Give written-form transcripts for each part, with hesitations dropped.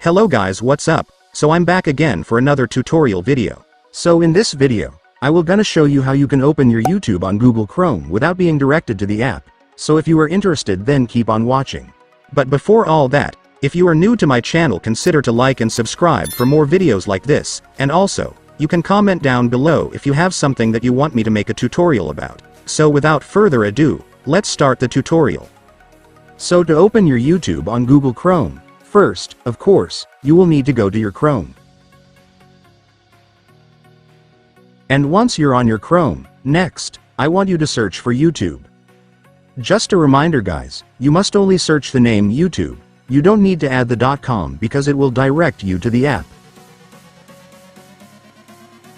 Hello guys, what's up? So I'm back again for another tutorial video. So in this video, I will gonna show you how you can open your YouTube on Google Chrome without being directed to the app. So if you are interested, then keep on watching. But before all that, if you are new to my channel, consider to like and subscribe for more videos like this, and also, you can comment down below if you have something that you want me to make a tutorial about. So without further ado, let's start the tutorial. So to open your YouTube on Google Chrome, first, of course, you will need to go to your Chrome. And once you're on your Chrome, next, I want you to search for YouTube. Just a reminder guys, you must only search the name YouTube. You don't need to add the .com because it will direct you to the app.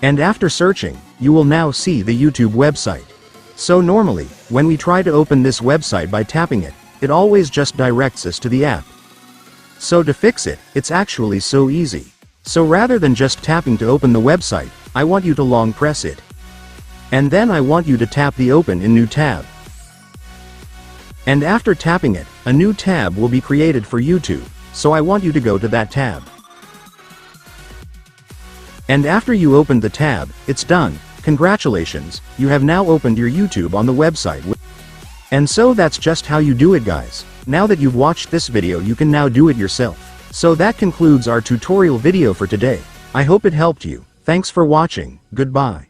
And after searching, you will now see the YouTube website. So normally, when we try to open this website by tapping it, it always just directs us to the app. So to fix it, it's actually so easy. So rather than just tapping to open the website, I want you to long press it. And then I want you to tap the Open in New tab. And after tapping it, a new tab will be created for YouTube, so I want you to go to that tab. And after you opened the tab, it's done. Congratulations, you have now opened your YouTube on the website. And so that's just how you do it guys. Now that you've watched this video, you can now do it yourself. So that concludes our tutorial video for today. I hope it helped you. Thanks for watching. Goodbye.